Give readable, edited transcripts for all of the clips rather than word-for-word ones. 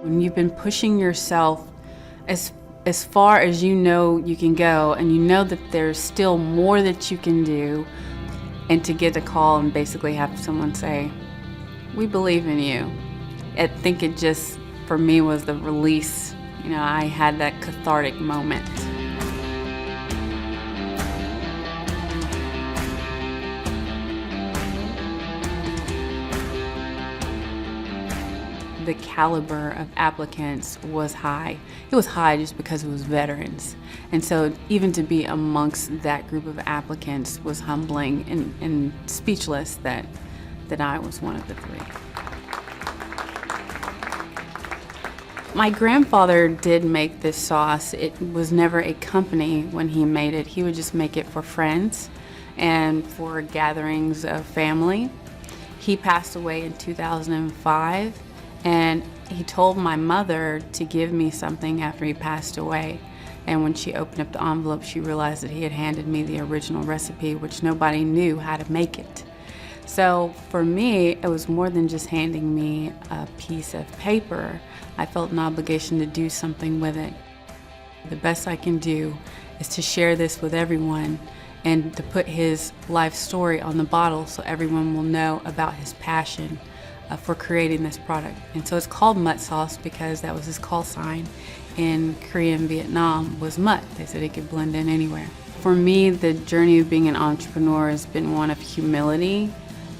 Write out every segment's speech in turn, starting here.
When you've been pushing yourself as far as you know you can go, and you know that there's still more that you can do, and to get a call and basically have someone say, "We believe in you." I think it just, for me, was the release. I had that cathartic moment. The caliber of applicants was high. It was high just because it was veterans. And so even to be amongst that group of applicants was humbling and speechless that I was one of the three. My grandfather did make this sauce. It was never a company when he made it. He would just make it for friends and for gatherings of family. He passed away in 2005, and he told my mother to give me something after he passed away. And when she opened up the envelope, she realized that he had handed me the original recipe, which nobody knew how to make it. So for me, it was more than just handing me a piece of paper. I felt an obligation to do something with it. The best I can do is to share this with everyone and to put his life story on the bottle so everyone will know about his passion for creating this product. And so it's called Mutt Sauce because that was his call sign in Korean Vietnam, was Mutt. They said it could blend in anywhere. For me, the journey of being an entrepreneur has been one of humility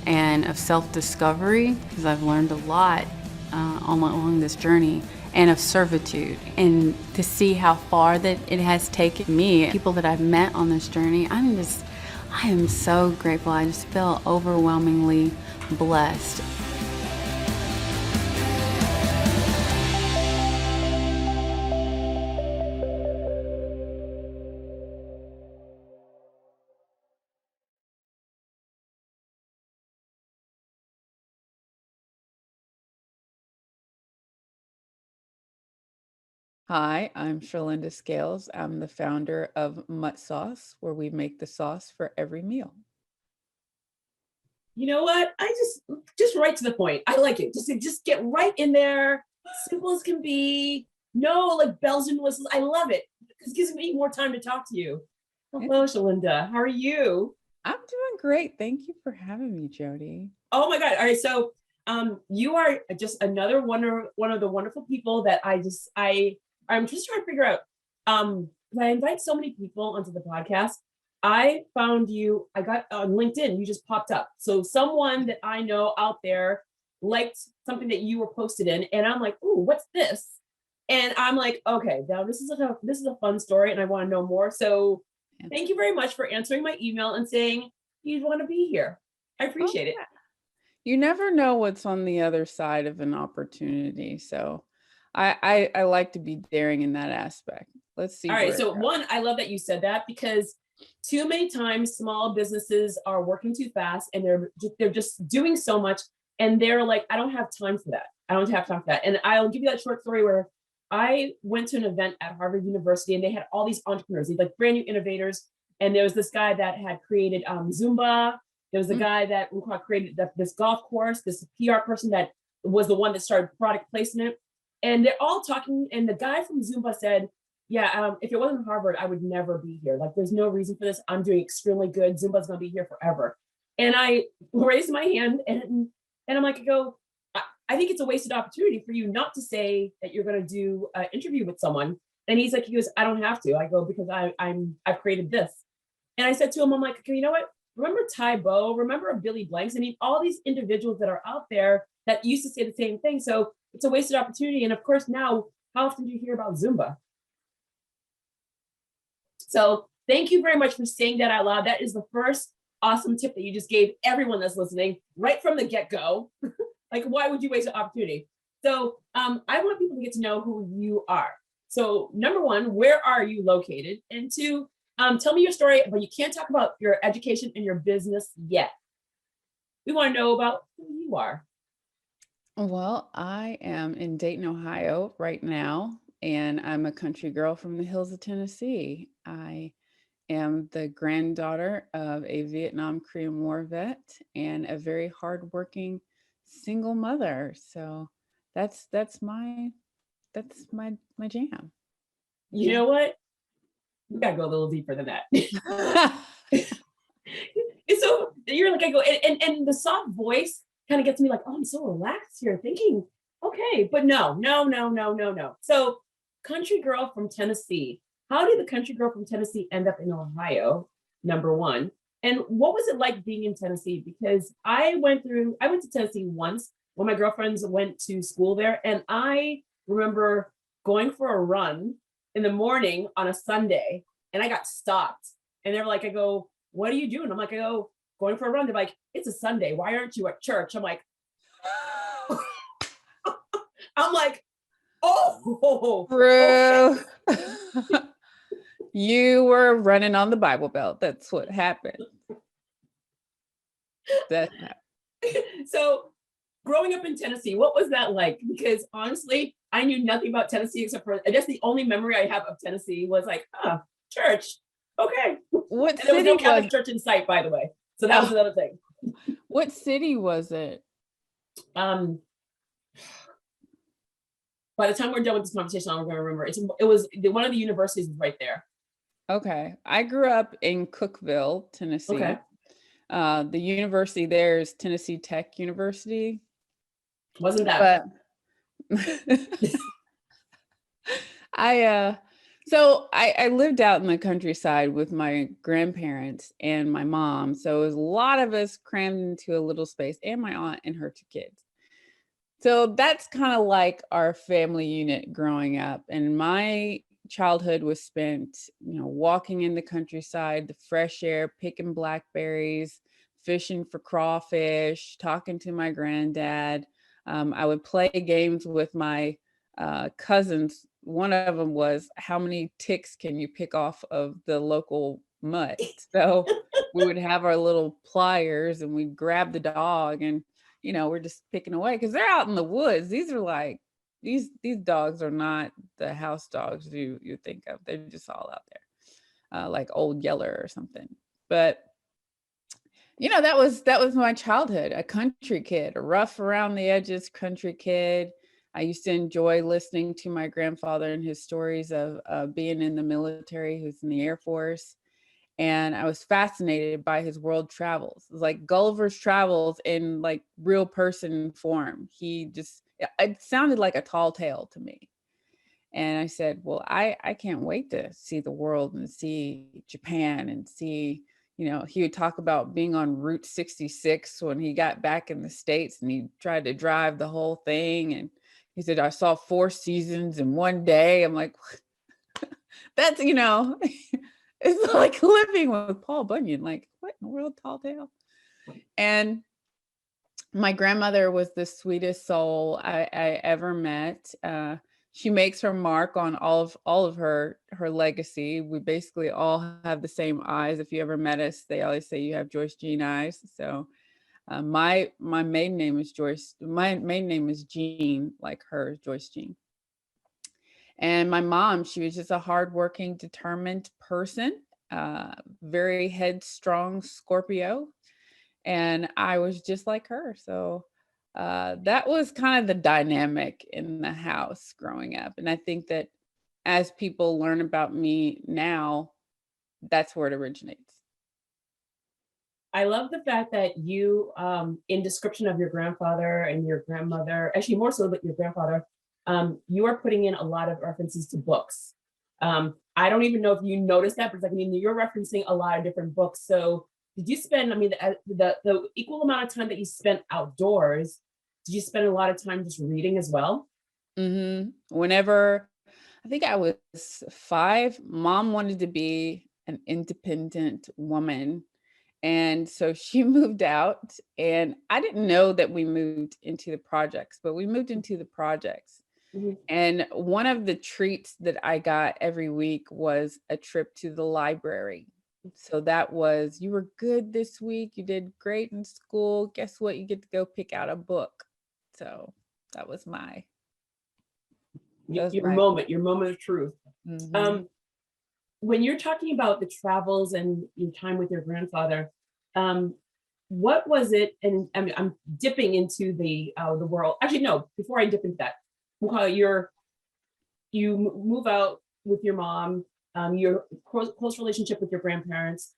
and of self-discovery, because I've learned a lot along this journey, and of servitude. And to see how far that it has taken me, people that I've met on this journey, I am so grateful. I just feel overwhelmingly blessed. Hi, I'm Charlynda Scales. I'm the founder of Mutt Sauce, where we make the sauce for every meal. You know what? I just right to the point. I like it. Just get right in there. Simple as can be. No like bells and whistles. I love it because it gives me more time to talk to you. Hello, Charlynda. How are you? I'm doing great. Thank you for having me, Jodi. Oh my God. All right. So you are just another one of the wonderful people that I'm just trying to figure out. I invite so many people onto the podcast. I found you, I got on LinkedIn, you just popped up. So someone that I know out there liked something that you were posted in, and I'm like, ooh, what's this? And I'm like, okay, now this is a fun story, and I want to know more. So thank you very much for answering my email and saying you'd want to be here. I appreciate it. You never know what's on the other side of an opportunity. So I like to be daring in that aspect. Let's see. All right. Where So one, I love that you said that because too many times small businesses are working too fast and they're just doing so much and they're like, I don't have time for that. I don't have time for that. And I'll give you that short story where I went to an event at Harvard University and they had all these entrepreneurs, these like brand new innovators. And there was this guy that had created Zumba. There was a guy that created this golf course, this PR person that was the one that started product placement. And they're all talking. And the guy from Zumba said, yeah, if it wasn't Harvard, I would never be here. Like, there's no reason for this. I'm doing extremely good. Zumba's going to be here forever. And I raised my hand and I'm like, I think it's a wasted opportunity for you not to say that you're going to do an interview with someone. And he goes, I don't have to. I go, because I've created this. And I said to him, I'm like, okay, you know what? Remember Ty Bo? Remember Billy Blanks? I mean, all these individuals that are out there that used to say the same thing. So it's a wasted opportunity. And of course, now, how often do you hear about Zumba? So thank you very much for saying that out loud. That is the first awesome tip that you just gave everyone that's listening right from the get-go. Like, why would you waste an opportunity? So I want people to get to know who you are. So number one, where are you located? And two, tell me your story, but you can't talk about your education and your business yet. We want to know about who you are. Well, I am in Dayton, Ohio right now, and I'm a country girl from the hills of Tennessee. I am the granddaughter of a Vietnam Korean War vet and a very hardworking single mother. So that's my that's my jam. You know what? We gotta go a little deeper than that. And so you're like, I go, and the soft voice kind of gets me like, oh, I'm so relaxed here thinking, okay, but no. So country girl from Tennessee, how did the country girl from Tennessee end up in Ohio, number one? And what was it like being in Tennessee? Because I went to Tennessee once when my girlfriends went to school there. And I remember going for a run in the morning on a Sunday, and I got stopped. And they were like, I go, what are you doing? I'm like, I go, going for a run. They're like, it's a Sunday. Why aren't you at church? I'm like, oh, bro. Okay. You were running on the Bible Belt. That's what happened. So growing up in Tennessee, what was that like? Because honestly, I knew nothing about Tennessee except for, I guess the only memory I have of Tennessee was like, church. Okay. What and there was city no Catholic church in sight, by the way. So that was another thing. What city was it? By the time we're done with this conversation, I'm going to remember. It was one of the universities was right there. Okay. I grew up in Cookeville, Tennessee. Okay. The university there is Tennessee Tech University. Wasn't that? But I lived out in the countryside with my grandparents and my mom. So it was a lot of us crammed into a little space, and my aunt and her 2 kids. So that's kind of like our family unit growing up. And my childhood was spent, walking in the countryside, the fresh air, picking blackberries, fishing for crawfish, talking to my granddad. I would play games with my cousins. One of them was, how many ticks can you pick off of the local mutt? So we would have our little pliers and we'd grab the dog, and we're just picking away because they're out in the woods. These are like, these dogs are not the house dogs you think of. They're just all out there, like Old Yeller or something. But that was my childhood, a country kid, a rough around the edges country kid. I used to enjoy listening to my grandfather and his stories of being in the military. He was in the Air Force. And I was fascinated by his world travels. It was like Gulliver's Travels in like real person form. It sounded like a tall tale to me. And I said, well, I can't wait to see the world and see Japan and see, he would talk about being on Route 66 when he got back in the States, and he tried to drive the whole thing. And he said, I saw 4 seasons in one day. I'm like, that's, it's like living with Paul Bunyan. Like, what in the world, tall tale? And my grandmother was the sweetest soul I ever met. She makes her mark on all of her legacy. We basically all have the same eyes. If you ever met us, they always say you have Joyce Jean eyes. So my maiden name is Joyce. My maiden name is Jean, like hers, Joyce Jean. And my mom, she was just a hardworking, determined person, very headstrong Scorpio. And I was just like her. So that was kind of the dynamic in the house growing up. And I think that as people learn about me now, that's where it originates. I love the fact that you, in description of your grandfather and your grandmother, actually more so than your grandfather, you are putting in a lot of references to books. I don't even know if you noticed that, but it's like, you're referencing a lot of different books. So did you spend, the equal amount of time that you spent outdoors, did you spend a lot of time just reading as well? Mm-hmm. Whenever, I think I was 5, Mom wanted to be an independent woman. And so she moved out, and I didn't know that we moved into the projects, but we moved into the projects. Mm-hmm. And one of the treats that I got every week was a trip to the library. So that was, you were good this week. You did great in school. Guess what? You get to go pick out a book. So that was your moment of truth. Mm-hmm. When you're talking about the travels and your time with your grandfather, what was it? And I'm dipping into the world. Actually, no. Before I dip into that, we'll call it your you move out with your mom, your close relationship with your grandparents.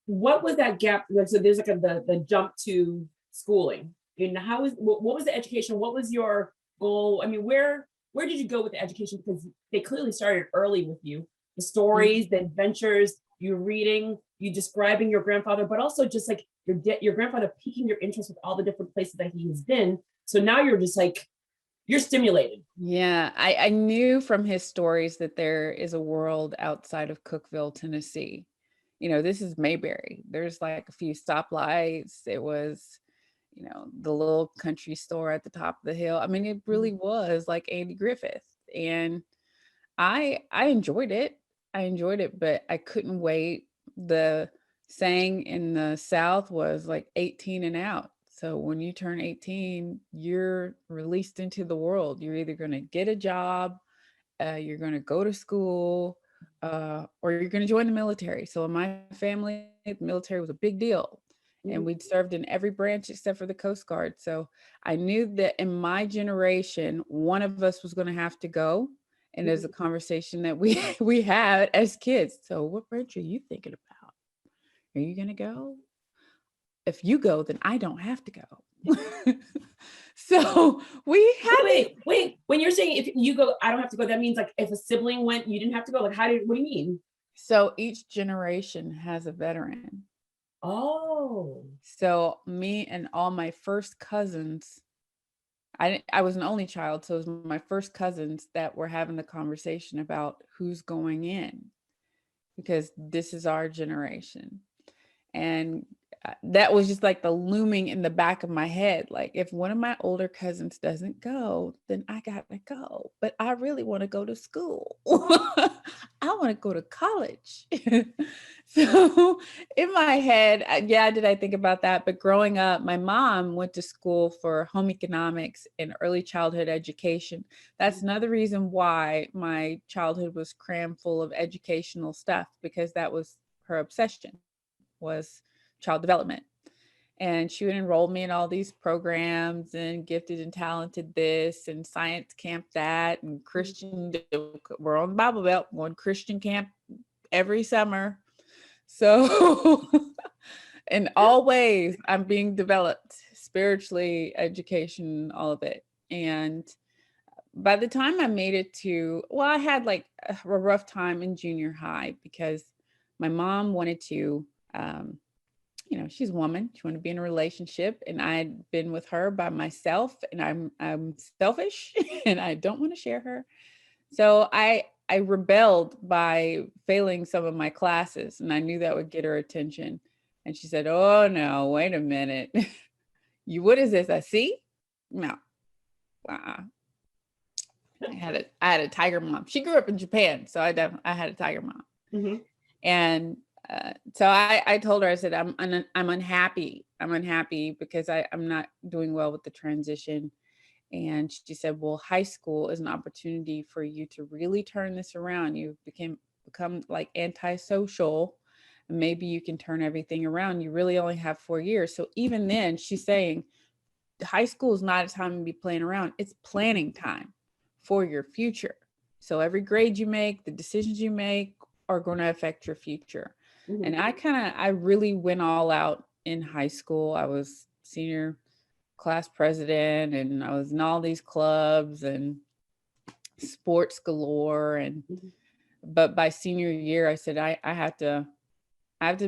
What was that gap? So there's like the jump to schooling. And what was the education? What was your goal? I mean, where did you go with the education? Because they clearly started early with you. The stories, the adventures, you reading, you describing your grandfather, but also just like your grandfather piquing your interest with all the different places that he has been. So now you're just like, you're stimulated. Yeah, I knew from his stories that there is a world outside of Cookeville, Tennessee. You know, this is Mayberry. There's like a few stoplights. It was, you know, the little country store at the top of the hill. I mean, it really was like Andy Griffith. And I enjoyed it. I enjoyed it, but I couldn't wait. The saying in the South was like 18 and out. So when you turn 18, you're released into the world. You're either going to get a job, you're going to go to school, or you're going to join the military. So in my family, the military was a big deal. And we'd served in every branch except for the Coast Guard. So I knew that in my generation, one of us was going to have to go. And there's a conversation that we had as kids. So what branch are you thinking about? Are you going to go? If you go, then I don't have to go. So we had wait. When you're saying if you go, I don't have to go, that means like if a sibling went, you didn't have to go. Like, what do you mean? So each generation has a veteran. Oh. So me and all my first cousins, I was an only child, so it was my first cousins that were having the conversation about who's going in, because this is our generation. And that was just like the looming in the back of my head. Like, if one of my older cousins doesn't go, then I gotta go. But I really want to go to school. I want to go to college. So in my head, yeah, did I think about that? But growing up, my mom went to school for home economics and early childhood education. That's another reason why my childhood was crammed full of educational stuff, because that was her obsession, was child development. And she would enroll me in all these programs and gifted and talented this and science camp that and Christian. We're on the Bible Belt, one Christian camp every summer. So in all ways, I'm being developed spiritually, education, all of it. And by the time I made it to, well, I had like a rough time in junior high because my mom wanted to, you know, she's a woman. She wanted to be in a relationship, and I'd been with her by myself, and I'm selfish and I don't want to share her. So I rebelled by failing some of my classes, and I knew that would get her attention. And she said, "Oh no, wait a minute. What is this? A C? No. I had a tiger mom. She grew up in Japan, so I had a tiger mom." Mm-hmm. And so I told her, I said, I'm unhappy. I'm unhappy because I'm not doing well with the transition. And she said, well, high school is an opportunity for you to really turn this around. You've become like antisocial, and maybe you can turn everything around. You really only have 4 years. So even then, she's saying high school is not a time to be playing around. It's planning time for your future. So every grade you make, the decisions you make are going to affect your future. Mm-hmm. And I really went all out in high school. I was senior class president, and I was in all these clubs and sports galore. And but by senior year, I said I have to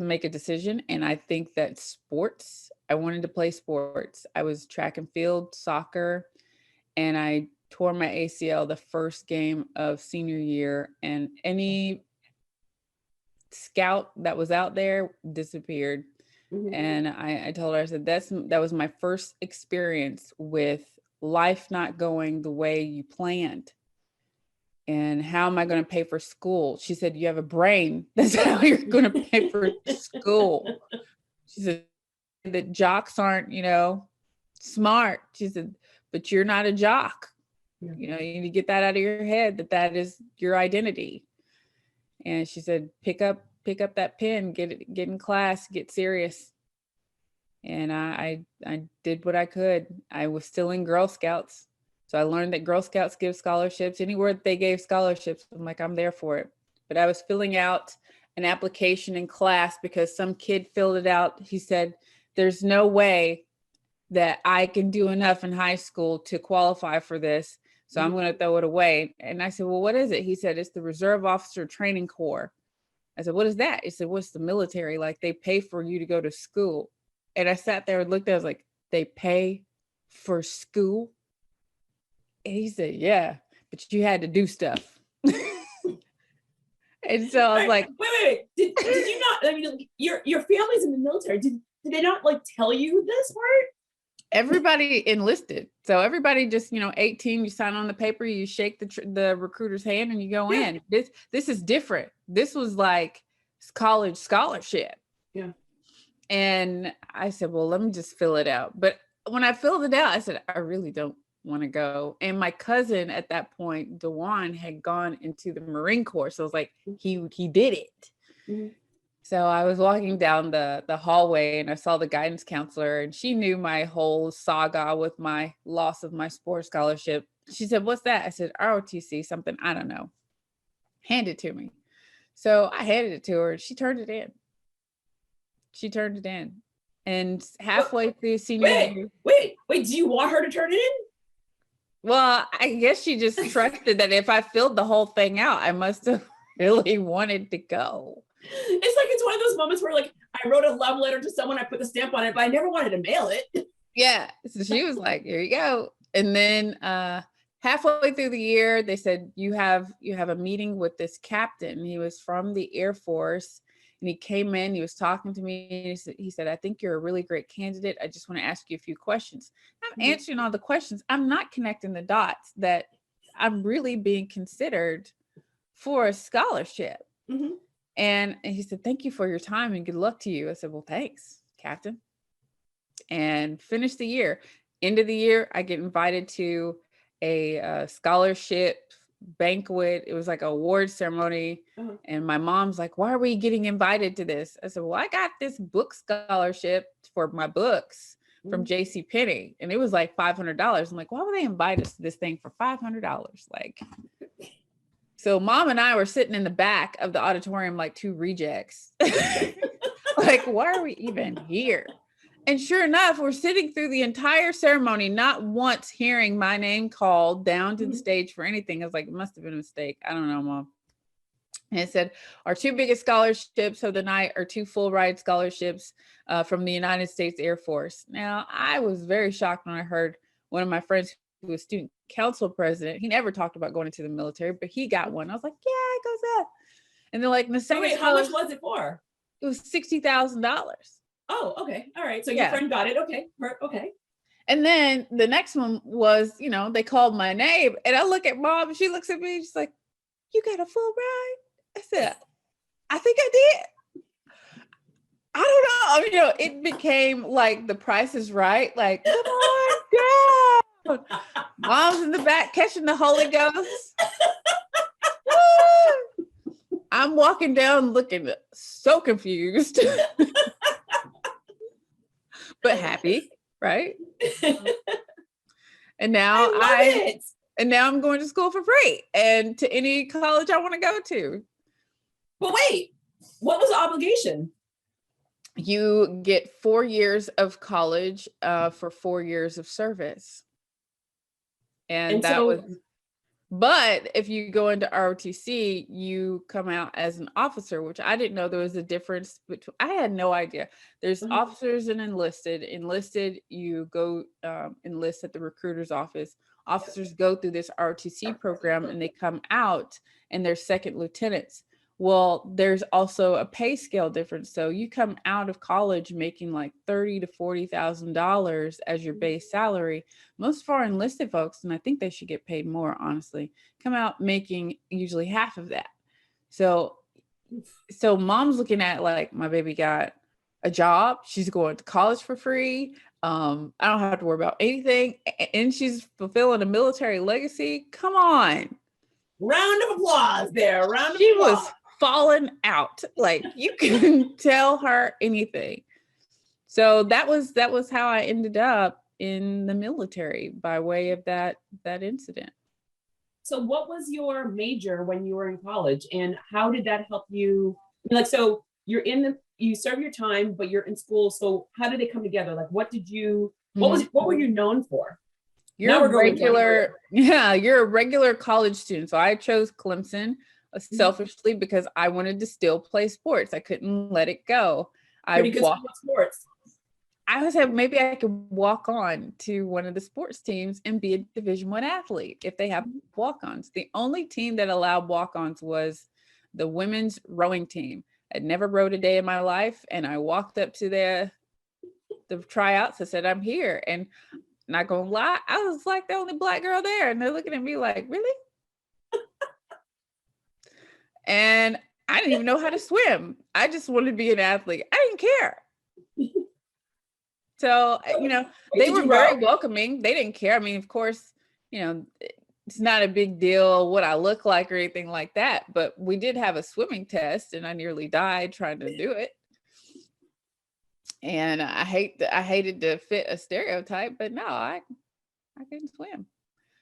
make a decision. And I think that sports, I wanted to play sports. I was track and field, soccer, and I tore my ACL the first game of senior year, and any scout that was out there disappeared. Mm-hmm. And I told her, I said, that was my first experience with life not going the way you planned. And how am I going to pay for school? She said, you have a brain. That's how you're going to pay for school. She said that jocks aren't, smart. She said, but you're not a jock. Yeah. You need to get that out of your head, that is your identity. And she said, pick up that pen, get in class, get serious. And I did what I could. I was still in Girl Scouts. So I learned that Girl Scouts give scholarships. Anywhere that they gave scholarships, I'm like, I'm there for it. But I was filling out an application in class because some kid filled it out. He said, there's no way that I can do enough in high school to qualify for this. So I'm going to throw it away. And I said, well, what is it? He said, it's the Reserve Officer Training Corps. I said, what is that? He said, what's the military? Like, they pay for you to go to school. And I sat there and looked at it, I was like, they pay for school? And he said, yeah, but you had to do stuff. And so I was like, wait. Did you not, I mean, your family's in the military. Did they not like tell you this part? Everybody enlisted. So everybody just, 18, you sign on the paper, you shake the recruiter's hand and you go in. This is different. This was like college scholarship. Yeah. And I said, well, let me just fill it out. But when I filled it out, I said, I really don't want to go. And my cousin at that point, Dewan, had gone into the Marine Corps. So it was like, he did it. Mm-hmm. So I was walking down the hallway and I saw the guidance counselor, and she knew my whole saga with my loss of my sports scholarship. She said, what's that? I said, ROTC, something, I don't know. Hand it to me. So I handed it to her and she turned it in. And halfway through senior year. Wait, do you want her to turn it in? Well, I guess she just trusted that if I filled the whole thing out, I must have really wanted to go. It's one of those moments where like I wrote a love letter to someone, I put the stamp on it, but I never wanted to mail it. Yeah. So she was like, here you go. And then halfway through the year, they said, you have a meeting with this captain. He was from the Air Force. And he came in, he was talking to me. He said, I think you're a really great candidate. I just want to ask you a few questions. I'm answering all the questions. I'm not connecting the dots that I'm really being considered for a scholarship. Mm-hmm. And he said, thank you for your time and good luck to you. I said, well, thanks, Captain. And finished the year. End of the year, I get invited to a scholarship banquet. It was like an award ceremony. Uh-huh. And my mom's like, why are we getting invited to this? I said, well, I got this book scholarship for my books from JCPenney. And it was like $500. I'm like, why would they invite us to this thing for $500? Like, so mom and I were sitting in the back of the auditorium like two rejects. Like, why are we even here? And sure enough, we're sitting through the entire ceremony, not once hearing my name called down to the stage for anything. I was like, it must have been a mistake. I don't know, Mom. And it said, our two biggest scholarships of the night are two full ride scholarships from the United States Air Force. Now, I was very shocked when I heard one of my friends who was student council president. He never talked about going into the military, but he got one. I was like, yeah, it goes up. And they're like, wait, how much was it for? It was $60,000. Oh, okay. All right. So your friend got it. Okay. Okay. And then the next one was, they called my name and I look at Mom and she looks at me and she's like, you got a full ride? I said, I think I did. I don't know. It became like The Price is Right. Like, come on down. Mom's in the back catching the Holy Ghost. I'm walking down looking so confused. But happy, right? And now I'm going to school for free and to any college I want to go to. But wait, what was the obligation? You get 4 years of college for 4 years of service. And that was, but if you go into ROTC, you come out as an officer, which I didn't know there was a difference between, I had no idea. There's officers and enlisted. Enlisted, you go enlist at the recruiter's office. Officers go through this ROTC program and they come out and they're second lieutenants. Well, there's also a pay scale difference. So you come out of college making like $30,000 to $40,000 as your base salary. Most of our enlisted folks, and I think they should get paid more, honestly, come out making usually half of that. So mom's looking at like, my baby got a job. She's going to college for free. I don't have to worry about anything. And she's fulfilling a military legacy. Come on. Round of applause there. She was falling out. Like, you couldn't tell her anything. So that was how I ended up in the military by way of that incident. So what was your major when you were in college, and how did that help you? Like, so you serve your time, but you're in school. So how did they come together? Like, what were you known for? You're you're a regular college student. So I chose Clemson selfishly because I wanted to still play sports. I couldn't let it go. Pretty good sports. I was like, maybe I could walk on to one of the sports teams and be a Division I athlete if they have walk-ons. The only team that allowed walk-ons was the women's rowing team. I'd never rowed a day in my life, and I walked up to the tryouts. I said, I'm here. And not gonna lie, I was like the only Black girl there, and they're looking at me like, really? And I didn't even know how to swim. I just wanted to be an athlete. I didn't care. So, they were very welcoming. They didn't care. I mean, of course, it's not a big deal what I look like or anything like that, but we did have a swimming test and I nearly died trying to do it. And I hated to fit a stereotype, but no, I couldn't swim.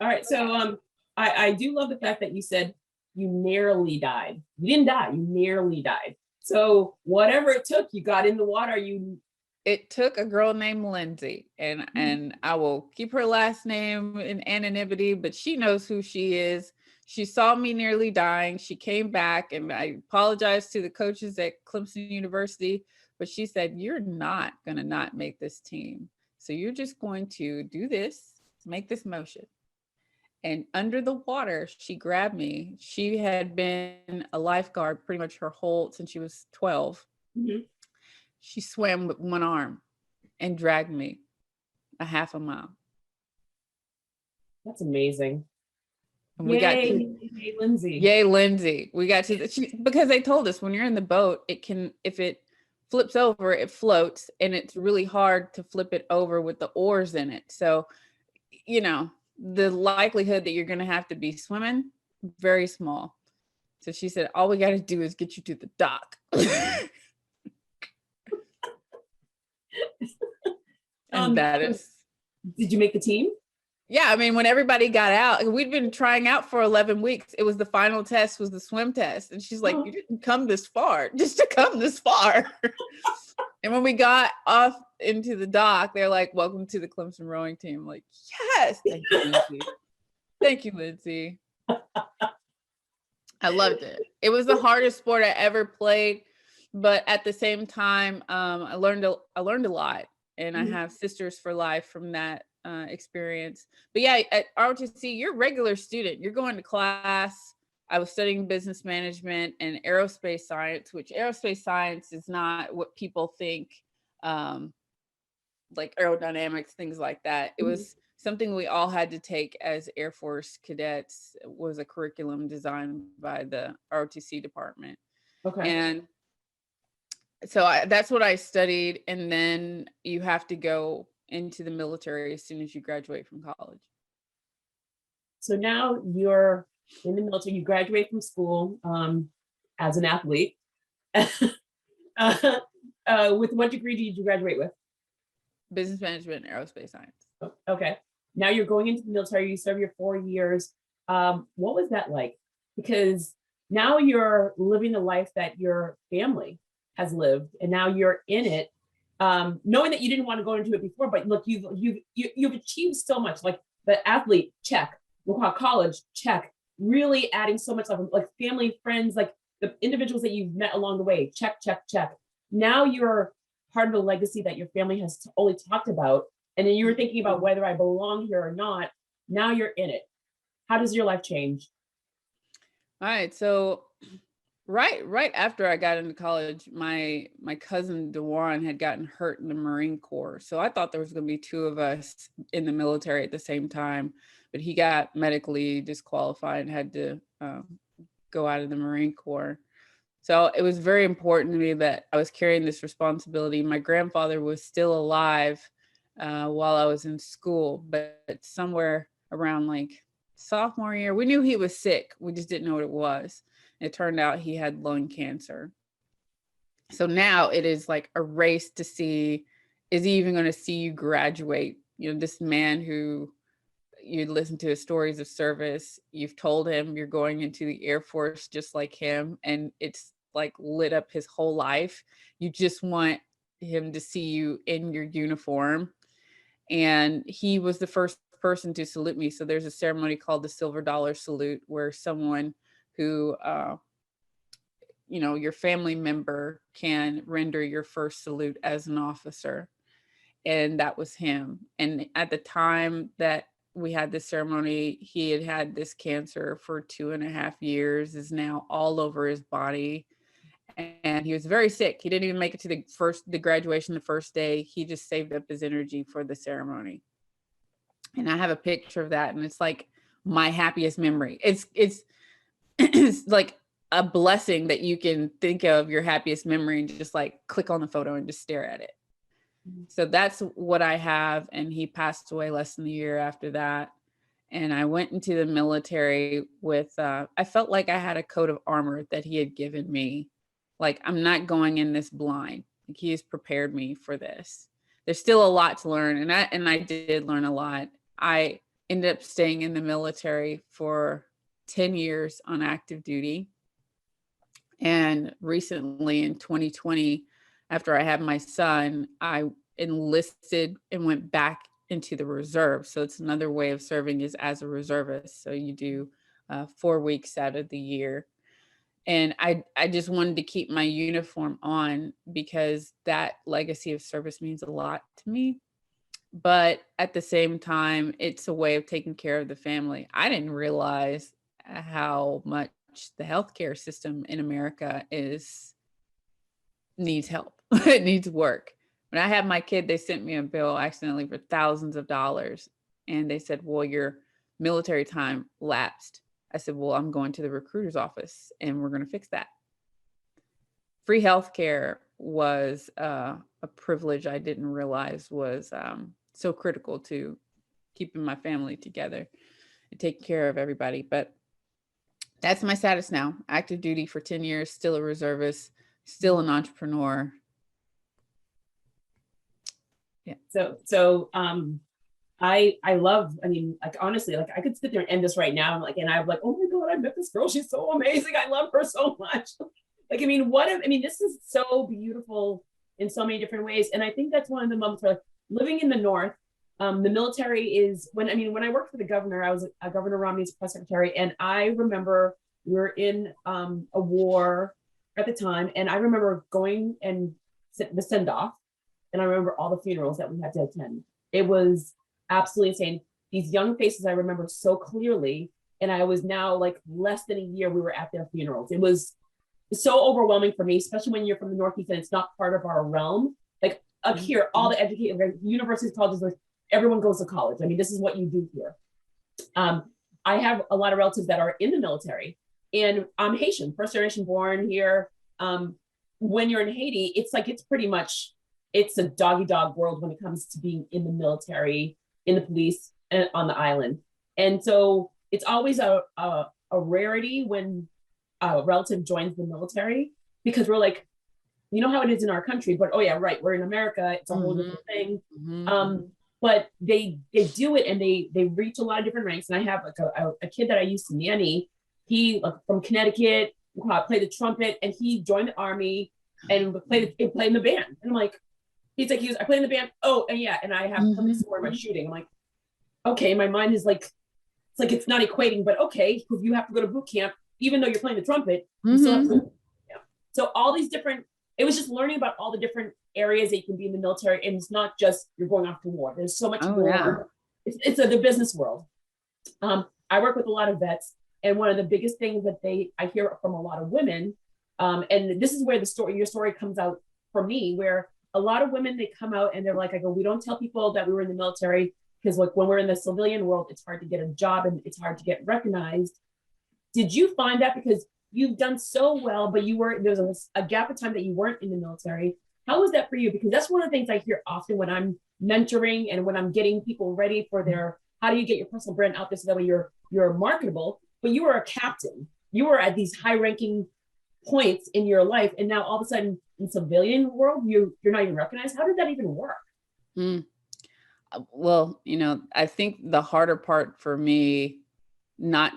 All right. So I do love the fact that you said you nearly died. You didn't die, you nearly died. So whatever it took, you got in the water, It took a girl named Lindsay, and I will keep her last name in anonymity, but she knows who she is. She saw me nearly dying. She came back, and I apologized to the coaches at Clemson University, but she said, you're not going to not make this team. So you're just going to do this, make this motion. And under the water, she grabbed me. She had been a lifeguard pretty much since she was 12. Mm-hmm. She swam with one arm and dragged me a half a mile. That's amazing. And we got to, yay, Lindsay. Yay, Lindsay. We got to because they told us when you're in the boat, if it flips over, it floats, and it's really hard to flip it over with the oars in it. So, the likelihood that you're going to have to be swimming, very small. So she said, all we got to do is get you to the dock. And that is. Did you make the team? Yeah, I mean, when everybody got out, we'd been trying out for 11 weeks. It was the final test, was the swim test. And she's like, you didn't come this far just to come this far. And when we got off into the dock, they're like, welcome to the Clemson rowing team. I'm like, yes, thank you, Lindsay. Thank you, Lindsay. I loved it. It was the hardest sport I ever played. But at the same time, I learned a lot. And I have sisters for life from that experience. But yeah, at ROTC, you're a regular student. You're going to class. I was studying business management and aerospace science, which aerospace science is not what people think, like aerodynamics, things like that. It was something we all had to take as Air Force cadets. It was a curriculum designed by the ROTC department. Okay. And so that's what I studied. And then you have to go into the military as soon as you graduate from college. So now you're in the military, you graduate from school as an athlete. With what degree did you graduate with? Business management and aerospace science. Okay. Now you're going into the military, you serve your 4 years. What was that like? Because now you're living the life that your family has lived, and now you're in it, knowing that you didn't want to go into it before, but look, you've achieved so much. Like the athlete, check. We'll call college, check. Really adding so much stuff, like family, friends, like the individuals that you've met along the way, check, check, check. Now you're part of the legacy that your family has only talked about, and then you were thinking about whether I belong here or not. Now you're in it. How does your life change? All right, so right after I got into college, my cousin DeWarren had gotten hurt in the Marine Corps. So I thought there was going to be two of us in the military at the same time, but he got medically disqualified and had to go out of the Marine Corps. So it was very important to me that I was carrying this responsibility. My grandfather was still alive while I was in school, but somewhere around like sophomore year, we knew he was sick. We just didn't know what it was. It turned out he had lung cancer. So now it is like a race to see, is he even going to see you graduate, this man who you listen to his stories of service, you've told him you're going into the Air Force just like him, and it's like lit up his whole life. You just want him to see you in your uniform. And he was the first person to salute me. So there's a ceremony called the Silver Dollar Salute, where someone who, your family member can render your first salute as an officer. And that was him. And at the time that we had this ceremony, he had had this cancer for 2.5 years, is now all over his body. And he was very sick. He didn't even make it to the graduation the first day. He just saved up his energy for the ceremony. And I have a picture of that, and it's like my happiest memory. It's like a blessing that you can think of your happiest memory and just like click on the photo and just stare at it. So that's what I have. And he passed away less than a year after that. And I went into the military with, I felt like I had a coat of armor that he had given me. Like, I'm not going in this blind. Like, he has prepared me for this. There's still a lot to learn. And I did learn a lot. I ended up staying in the military for 10 years on active duty. And recently in 2020, after I had my son, I enlisted and went back into the reserve. So it's another way of serving is as a reservist. So you do 4 weeks out of the year. And I just wanted to keep my uniform on because that legacy of service means a lot to me. But at the same time, it's a way of taking care of the family. I didn't realize how much the healthcare system in America needs help. It needs work. When I had my kid, they sent me a bill accidentally for thousands of dollars. And they said, well, your military time lapsed. I said, well, I'm going to the recruiter's office and we're going to fix that. Free healthcare was a privilege I didn't realize was so critical to keeping my family together and taking care of everybody. But that's my status now. Active duty for 10 years, still a reservist, still an entrepreneur. Yeah. So I love, I mean, like, honestly, like I could sit there and end this right now. And I'm like, oh my God, I met this girl. She's so amazing. I love her so much. Like, I mean, this is so beautiful in so many different ways. And I think that's one of the moments where, like, living in the North, the military is when I worked for the governor, I was Governor Romney's press secretary. And I remember we were in a war at the time. And I remember going and the send off. And I remember all the funerals that we had to attend. It was absolutely insane. These young faces I remember so clearly. And I was now like less than a year, we were at their funerals. It was so overwhelming for me, especially when you're from the Northeast and it's not part of our realm. Like up here, all the educated universities, colleges, everyone goes to college. I mean, this is what you do here. I have a lot of relatives that are in the military, and I'm Haitian, first generation born here. When you're in Haiti, it's a doggy dog world when it comes to being in the military, in the police, and on the island. And so it's always a rarity when a relative joins the military, because we're like, you know how it is in our country, but oh yeah, right, we're in America, it's a whole different thing. But they do it, and they reach a lot of different ranks. And I have like a kid that I used to nanny. He from Connecticut, played the trumpet, and he joined the Army and played in the band. And I'm like, I played in the band. Oh, and yeah, and I have police where am I shooting? I'm like, okay, my mind is like, it's not equating, but okay, because you have to go to boot camp, even though you're playing the trumpet, you still have to. Yeah. So all these different, it was just learning about all the different areas that you can be in the military, and it's not just you're going off to war. There's so much more. Yeah. It's the business world. I work with a lot of vets, and one of the biggest things that I hear from a lot of women, and this is where your story comes out for me, where a lot of women, they come out and they're like, I go, we don't tell people that we were in the military because like when we're in the civilian world, it's hard to get a job and it's hard to get recognized. Did you find that because you've done so well, but there was a gap of time that you weren't in the military? How was that for you? Because that's one of the things I hear often when I'm mentoring and when I'm getting people ready for how do you get your personal brand out there so that way you're marketable, but you were a captain. You were at these high ranking points in your life. And now all of a sudden in civilian world, you're not even recognized. How did that even work? Well, I think the harder part for me, not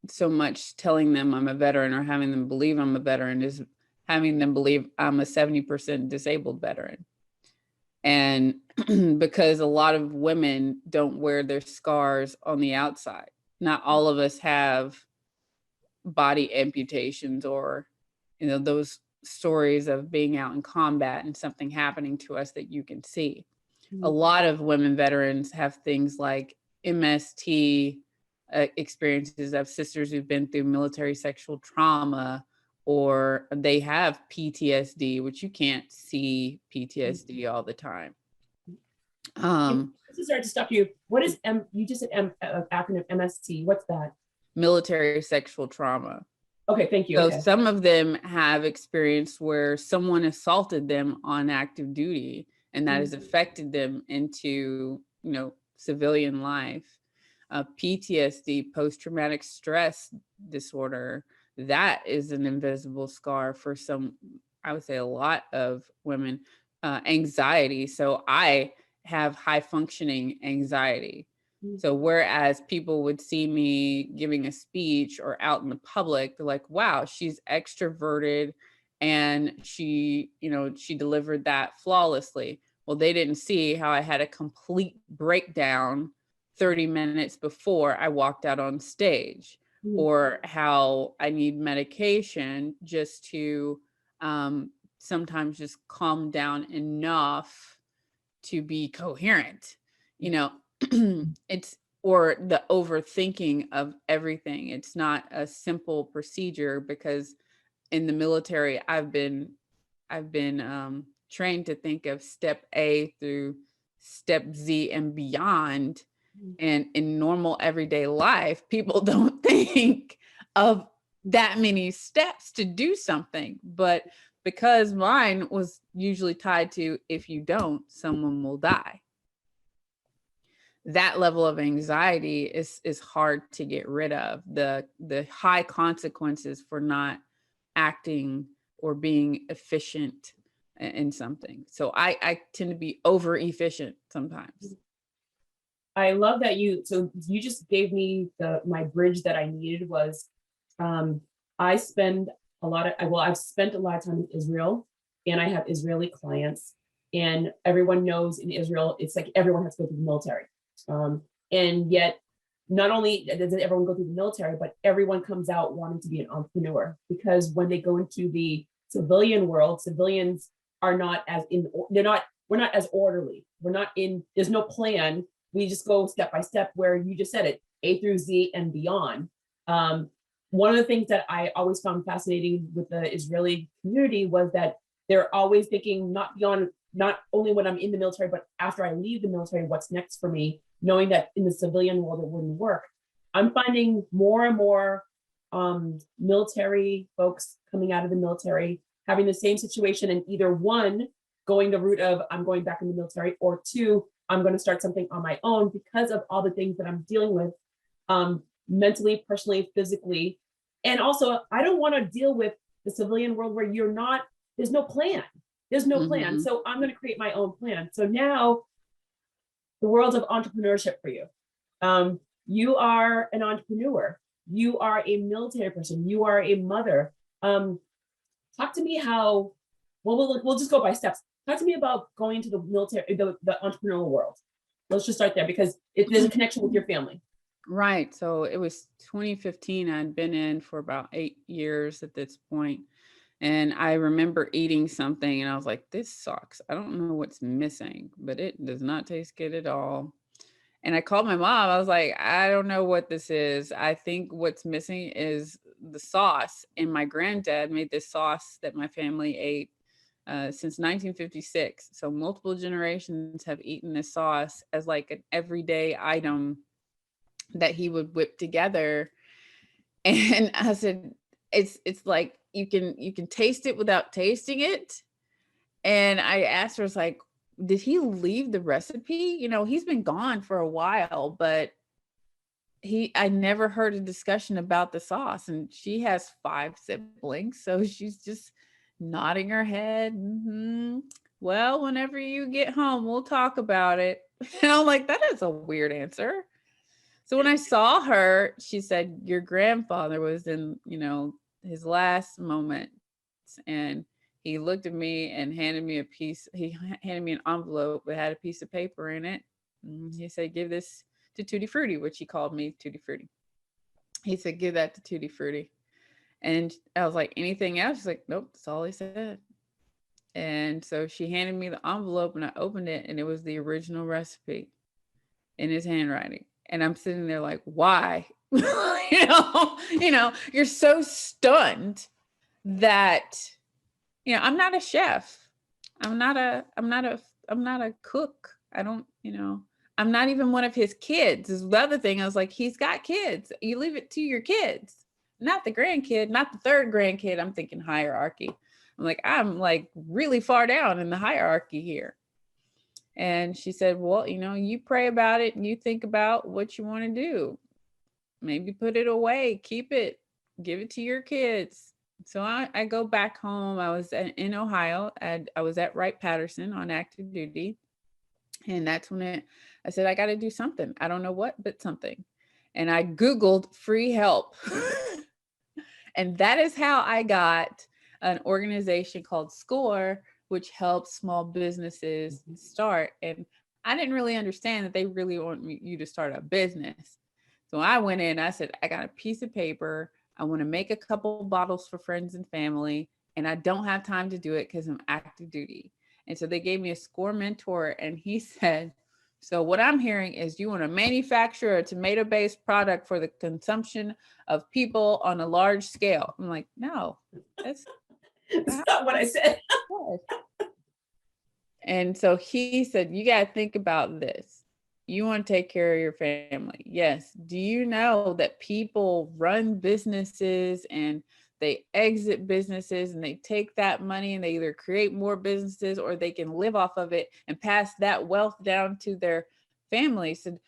so much telling them I'm a veteran or having them believe I'm a veteran, is having them believe I'm a 70% disabled veteran. And because a lot of women don't wear their scars on the outside. Not all of us have body amputations or, those stories of being out in combat and something happening to us that you can see. A lot of women veterans have things like MST experiences of sisters who've been through military sexual trauma, or they have PTSD, which you can't see PTSD all the time. Sorry to stop you. What is you just said acronym MST? What's that? Military sexual trauma. Okay, thank you. So okay. Some of them have experienced where someone assaulted them on active duty, and that has affected them into, civilian life. PTSD, post-traumatic stress disorder, that is an invisible scar for some, I would say a lot of women. Anxiety. So I have high functioning anxiety. So whereas people would see me giving a speech or out in the public, they're like, wow, she's extroverted and she delivered that flawlessly. Well, they didn't see how I had a complete breakdown 30 minutes before I walked out on stage, or how I need medication just to sometimes just calm down enough to be coherent. It's, or the overthinking of everything. It's not a simple procedure, because in the military, I've been trained to think of step A through step Z and beyond. And in normal everyday life, people don't think of that many steps to do something. But because mine was usually tied to, if you don't, someone will die, that level of anxiety is hard to get rid of. The high consequences for not acting or being efficient in something. So I tend to be over efficient sometimes. I love that you just gave me my bridge that I needed was, I've spent a lot of time in Israel, and I have Israeli clients, and everyone knows in Israel, it's like everyone has to go through the military. And yet not only does everyone go through the military, but everyone comes out wanting to be an entrepreneur, because when they go into the civilian world, civilians are not as we're not as orderly. There's no plan. We just go step by step, where you just said it, A through Z and beyond. One of the things that I always found fascinating with the Israeli community was that they're always thinking not only when I'm in the military, but after I leave the military, what's next for me, knowing that in the civilian world, it wouldn't work. I'm finding more and more military folks coming out of the military, having the same situation, and either one, going the route of I'm going back in the military, or two, I'm going to start something on my own because of all the things that I'm dealing with, mentally, personally, physically. And also, I don't want to deal with the civilian world where there's no plan. There's no plan. So I'm going to create my own plan. So now the world of entrepreneurship for you. You are an entrepreneur. You are a military person. You are a mother. Talk to me how, we'll just go by steps. Talk to me about going into the military, the entrepreneurial world. Let's just start there, because there's a connection with your family. Right. So it was 2015. I'd been in for about 8 years at this point. And I remember eating something and I was like, this sucks. I don't know what's missing, but it does not taste good at all. And I called my mom. I was like, I don't know what this is. I think what's missing is the sauce. And my granddad made this sauce that my family ate since 1956. So multiple generations have eaten this sauce as like an everyday item that he would whip together. And I said, it's like you can taste it without tasting it. And I asked her, I was like, did he leave the recipe? He's been gone for a while, but I never heard a discussion about the sauce. And she has 5 siblings, so she's just nodding her head. Well, whenever you get home, we'll talk about it. And I'm like, that is a weird answer. So when I saw her, she said, your grandfather was in, his last moments. And he looked at me and handed me he handed me an envelope that had a piece of paper in it. And he said, give this to Tutti Frutti, which he called me Tutti Frutti. He said, give that to Tutti Frutti. And I was like, anything else? She's like, nope, that's all he said. And so she handed me the envelope and I opened it and it was the original recipe in his handwriting. And I'm sitting there like, why? You're so stunned that, I'm not a chef. I'm not a cook. I don't, I'm not even one of his kids. Is the other thing. I was like, he's got kids. You leave it to your kids, not the grandkid, not the third grandkid. I'm thinking hierarchy. I'm like really far down in the hierarchy here. And she said, well, you pray about it and you think about what you want to do. Maybe put it away, keep it, give it to your kids. So I go back home. I was in Ohio and I was at Wright-Patterson on active duty. And that's when I said, I got to do something. I don't know what, but something. And I Googled free help. And that is how I got an organization called SCORE, which helps small businesses start. And I didn't really understand that they really want you to start a business. So I went in, I said, I got a piece of paper. I want to make a couple bottles for friends and family. And I don't have time to do it because I'm active duty. And so they gave me a SCORE mentor and he said, so what I'm hearing is you want to manufacture a tomato-based product for the consumption of people on a large scale. I'm like, no, that's not what I said. And so he said, you got to think about this. You want to take care of your family. Yes. Do you know that people run businesses and they exit businesses and they take that money and they either create more businesses or they can live off of it and pass that wealth down to their families? So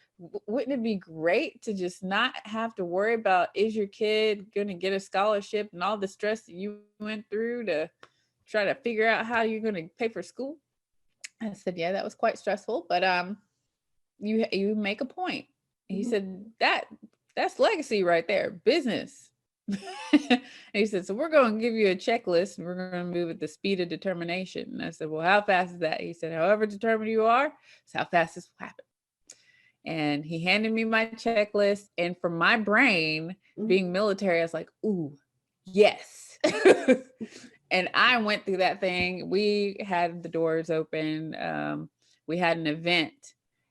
wouldn't it be great to just not have to worry about, is your kid going to get a scholarship and all the stress that you went through to try to figure out how you're going to pay for school? I said, yeah, that was quite stressful, but you make a point. He said, that's legacy right there, business. And he said, so we're going to give you a checklist and we're going to move at the speed of determination. And I said, well, how fast is that? He said, however determined you are, it's how fast this will happen. And he handed me my checklist. And for my brain, being military, I was like, ooh, yes. And I went through that thing. We had the doors open. We had an event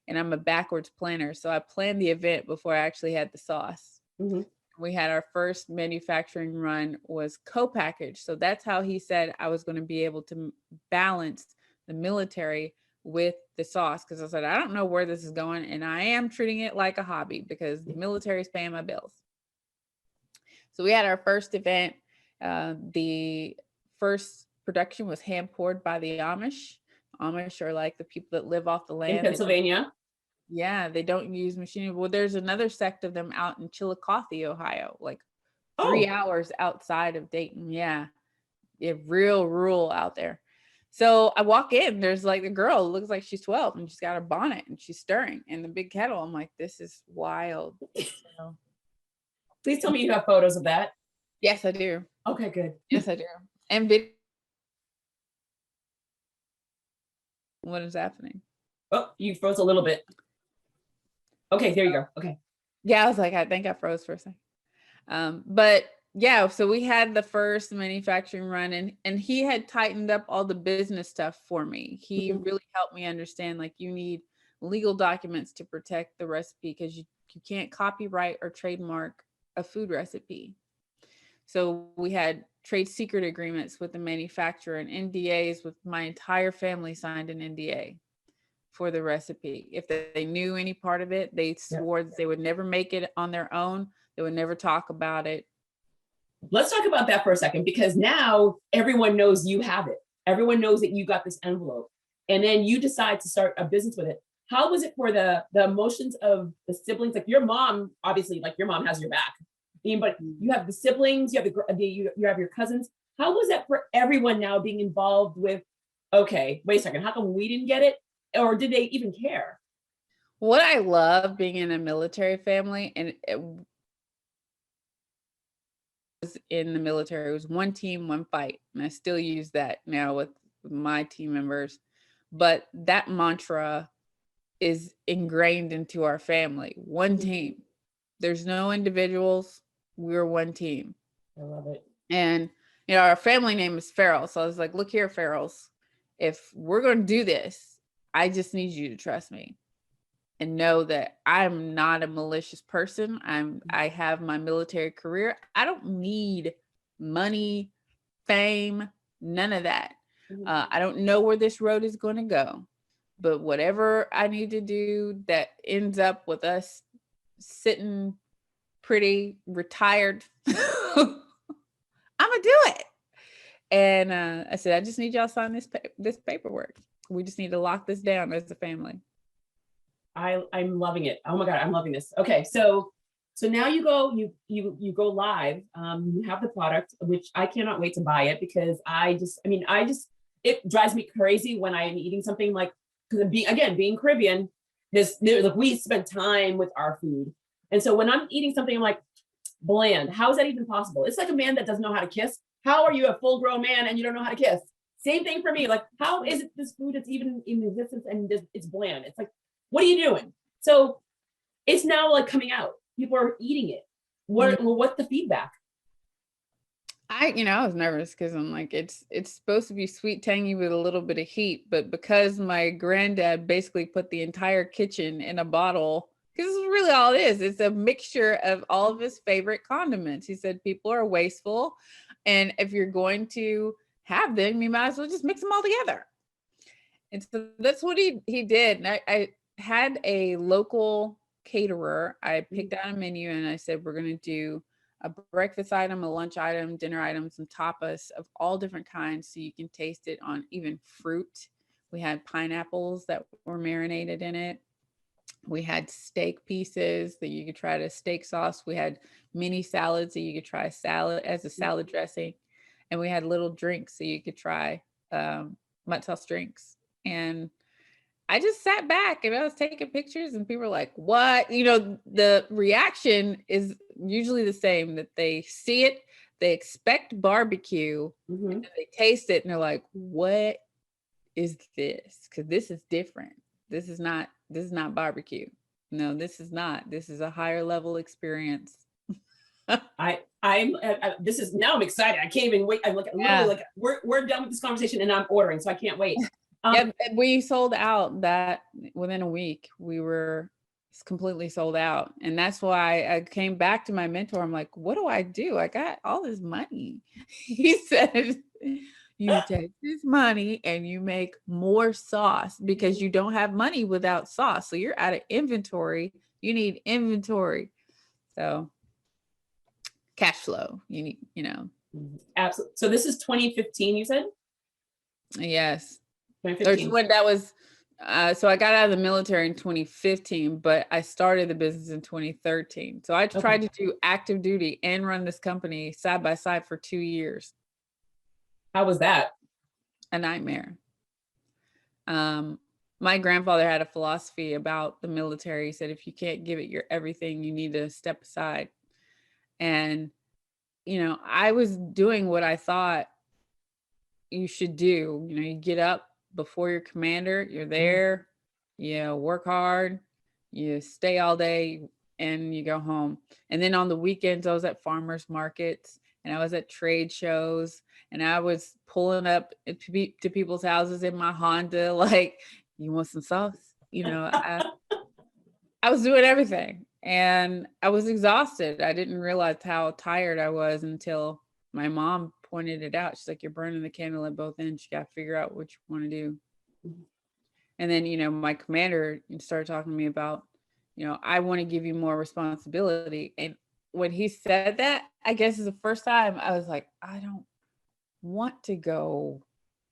and I'm a backwards planner. So I planned the event before I actually had the sauce. Mm-hmm. We had our first manufacturing run was co-packaged. So that's how he said I was going to be able to balance the military with the sauce. Because I said, I don't know where this is going. And I am treating it like a hobby because the military is paying my bills. So we had our first event. The first production was hand poured by the Amish. Amish are like the people that live off the land. In Pennsylvania? Yeah, they don't use machinery. Well, there's another sect of them out in Chillicothe, Ohio, like 3 hours outside of Dayton. Yeah, real rural out there. So I walk in, there's like a girl, looks like she's 12 and she's got her bonnet and she's stirring in the big kettle. I'm like, this is wild. So, please tell me you have photos of that. Yes, I do. Okay, good. Yes, I do. And video. What is happening? Oh, you froze a little bit. Okay, there you go. Okay. Yeah, I was like, I think I froze for a second. But yeah, so we had the first manufacturing run and he had tightened up all the business stuff for me. He really helped me understand, like, you need legal documents to protect the recipe because you can't copyright or trademark a food recipe. So we had trade secret agreements with the manufacturer and NDAs with my entire family signed an NDA for the recipe. If they knew any part of it, they swore that they would never make it on their own. They would never talk about it. Let's talk about that for a second, because now everyone knows you have it. Everyone knows that you got this envelope and then you decide to start a business with it. How was it for the emotions of the siblings? Like your mom, obviously, like your mom has your back, but you have the siblings, you have your cousins. How was that for everyone now being involved with, okay, wait a second, how come we didn't get it? Or did they even care? What I love being in a military family, and it was in the military, it was one team, one fight. And I still use that now with my team members. But that mantra is ingrained into our family. One team. There's no individuals. We're one team. I love it. And our family name is Farrell. So I was like, look here, Farrells, if we're going to do this, I just need you to trust me and know that I'm not a malicious person. I have my military career. I don't need money, fame, none of that. I don't know where this road is going to go, but whatever I need to do that ends up with us sitting pretty retired, I'm gonna do it. And I said, I just need y'all to sign this paperwork. We just need to lock this down as a family. I'm loving it. Oh my God, I'm loving this. Okay, so now you go live. You have the product, which I cannot wait to buy it, because it drives me crazy when I am eating something like, because being Caribbean, like we spend time with our food. And so when I'm eating something, I'm like, bland. How is that even possible? It's like a man that doesn't know how to kiss. How are you a full grown man and you don't know how to kiss? Same thing for me. Like, how is it this food that's even in existence and it's bland? It's like, what are you doing? So it's now like coming out. People are eating it. What's the feedback? I was nervous because I'm like, it's supposed to be sweet, tangy with a little bit of heat, but because my granddad basically put the entire kitchen in a bottle, because this is really all it is. It's a mixture of all of his favorite condiments. He said people are wasteful, and if you're going to have them, you might as well just mix them all together. And so that's what he did. And I had a local caterer. I picked out a menu and I said, we're going to do a breakfast item, a lunch item, dinner item, some tapas of all different kinds, so you can taste it on even fruit. We had pineapples that were marinated in it. We had steak pieces that you could try to steak sauce. We had mini salads that you could try salad as a salad dressing. And we had little drinks so you could try Mutt Sauce drinks. And I just sat back and I was taking pictures and people were like, what? The reaction is usually the same, that they see it, they expect barbecue, and then they taste it and they're like, what is this? Because this is different. This is not barbecue. No, this is not. This is a higher level experience. I'm excited. I can't even wait. I'm like, literally, like we're done with this conversation and I'm ordering, so I can't wait. Yeah, we sold out that within a week. We were completely sold out. And that's why I came back to my mentor. I'm like, what do I do? I got all this money. He said, you take this money and you make more sauce, because you don't have money without sauce. So you're out of inventory. You need inventory. So cash flow, you need, Absolutely. So this is 2015, you said? Yes. 2015. When that was, so I got out of the military in 2015, but I started the business in 2013. So I tried to do active duty and run this company side by side for 2 years. How was that? A nightmare. My grandfather had a philosophy about the military. He said, if you can't give it your everything, you need to step aside. And, I was doing what I thought you should do. You get up before your commander, you're there, you work hard, you stay all day, and you go home. And then on the weekends, I was at farmers markets and I was at trade shows, and I was pulling up to people's houses in my Honda, like, you want some sauce? I was doing everything and I was exhausted. I didn't realize how tired I was until my mom pointed it out. She's like, you're burning the candle at both ends. You got to figure out what you want to do. And then, my commander started talking to me about, I want to give you more responsibility. And when he said that, I guess is the first time I was like, I don't want to go,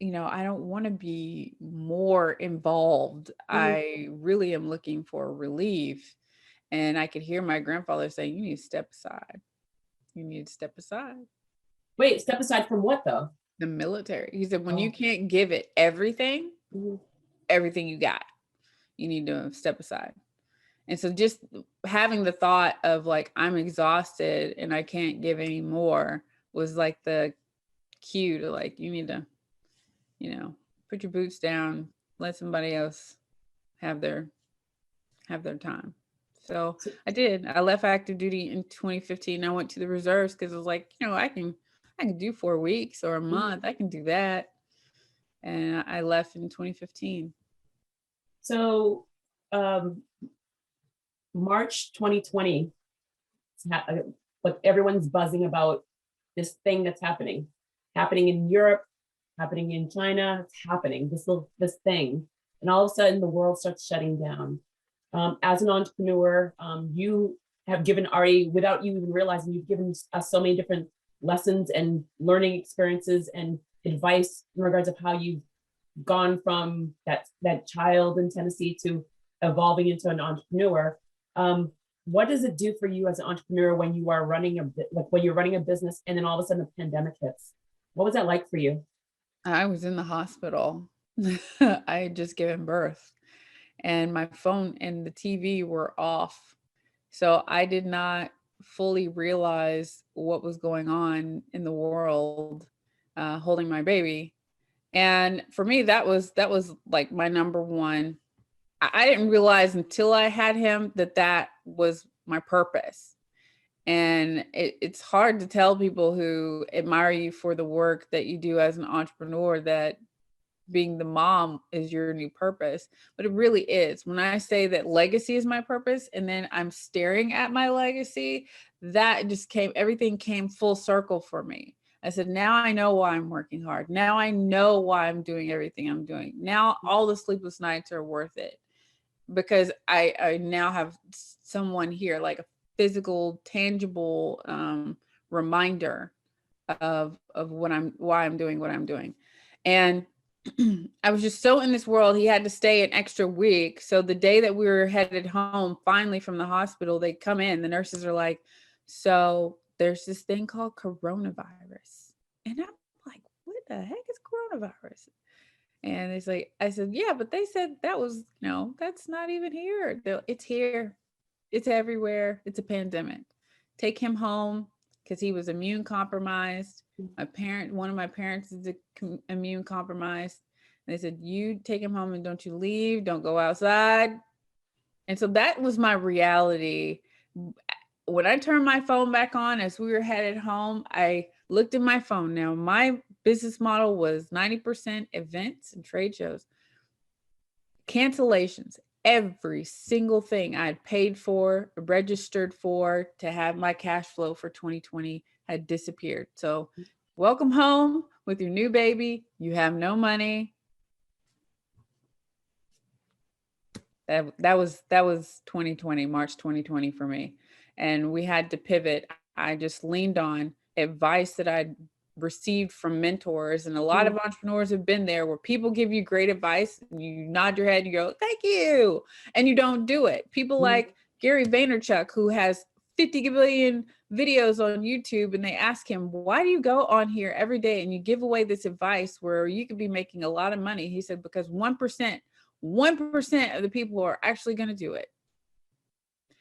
I don't want to be more involved. I really am looking for relief. And I could hear my grandfather saying, you need to step aside. You need to step aside. Wait, step aside from what though? The military. He said, when you can't give it everything, everything you got, you need to step aside. And so just having the thought of like, I'm exhausted and I can't give any more was like the cue to like, you need to, put your boots down, let somebody else have their time. So I did. I left active duty in 2015. I went to the reserves because it was like, I can do 4 weeks or a month. I can do that. And I left in 2015. So March 2020, like everyone's buzzing about this thing that's happening in Europe, happening in China. It's happening, this thing. And all of a sudden the world starts shutting down. As an entrepreneur, you have given Ari, without you even realizing, you've given us so many different lessons and learning experiences and advice in regards of how you've gone from that child in Tennessee to evolving into an entrepreneur. What does it do for you as an entrepreneur when you are running a business and then all of a sudden the pandemic hits? What was that like for you? I was in the hospital. I had just given birth and my phone and the TV were off. So I did not fully realize what was going on in the world, holding my baby. And for me, that was like my number one. I didn't realize until I had him that was my purpose. And it's hard to tell people who admire you for the work that you do as an entrepreneur that being the mom is your new purpose, but it really is. When I say that legacy is my purpose and then I'm staring at my legacy, that just everything came full circle for me. I said, now I know why I'm working hard. Now I know why I'm doing everything I'm doing. Now all the sleepless nights are worth it because I now have someone here, like a physical, tangible reminder of why I'm doing what I'm doing. And I was just so in this world. He had to stay an extra week. So the day that we were headed home, finally from the hospital, they come in, the nurses are like, so there's this thing called coronavirus. And I'm like, what the heck is coronavirus? And it's like, I said, yeah, but they said that was, that's not even here. It's here. It's everywhere. It's a pandemic. Take him home because he was immune compromised. One of my parents is immune compromised. And they said, you take him home and don't you leave. Don't go outside. And so that was my reality. When I turned my phone back on as we were headed home, I looked at my phone. Now, my business model was 90% events and trade shows. Cancellations, every single thing I had paid for, registered for to have my cash flow for 2020 had disappeared. So welcome home with your new baby. You have no money. That was 2020, March 2020 for me. And we had to pivot. I just leaned on advice that I'd received from mentors. And a lot of entrepreneurs have been there where people give you great advice and you nod your head and you go, thank you. And you don't do it. People like Gary Vaynerchuk, who has 50 billion videos on YouTube, and they ask him, why do you go on here every day and you give away this advice where you could be making a lot of money? He said, because 1% of the people are actually going to do it.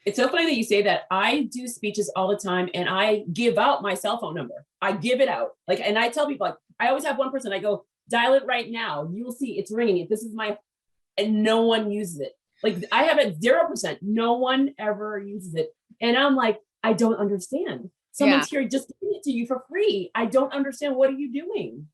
It's so funny that you say that. I do speeches all the time and I give out my cell phone number. I give it out. And I tell people, I always have one person, I go, dial it right now. You will see it's ringing. This is and no one uses it. I have it 0%. No one ever uses it. And I'm like, I don't understand. Someone's here just giving it to you for free. I don't understand. What are you doing?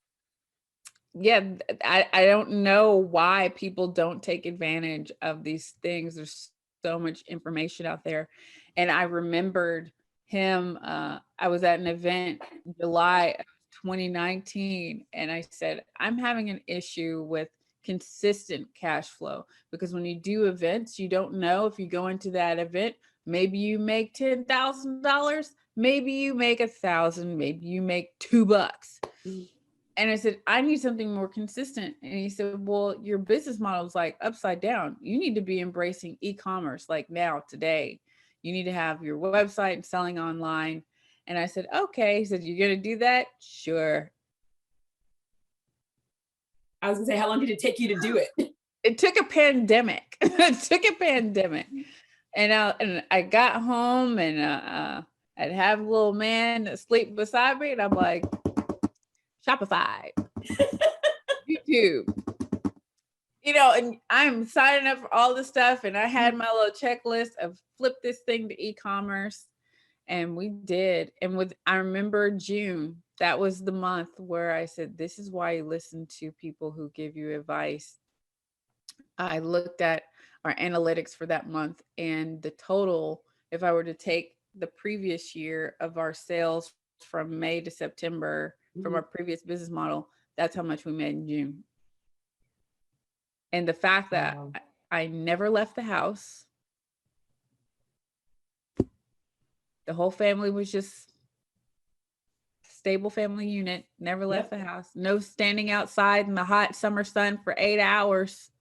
Yeah, I don't know why people don't take advantage of these things. There's so much information out there. And I remembered him, I was at an event in July of 2019, and I said, I'm having an issue with consistent cash flow, because when you do events, you don't know if you go into that event, maybe you make $10,000, maybe you make $1,000, maybe you make $2. And I said, I need something more consistent. And he said, well, your business model is like upside down. You need to be embracing e-commerce like now, today. You need to have your website and selling online. And I said, okay. He said, you're going to do that? Sure. I was going to say, how long did it take you to do it? It took a pandemic. It took a pandemic. And I got home and I'd have a little man asleep beside me, and I'm like, Shopify, YouTube, and I'm signing up for all this stuff. And I had my little checklist of flip this thing to e-commerce, and we did. And I remember June, that was the month where I said, this is why you listen to people who give you advice. I looked at our analytics for that month, and the total, if I were to take the previous year of our sales from May to September from our previous business model, that's how much we made in June. And the fact that I never left the house, the whole family was just stable family unit, never left the house, no standing outside in the hot summer sun for 8 hours,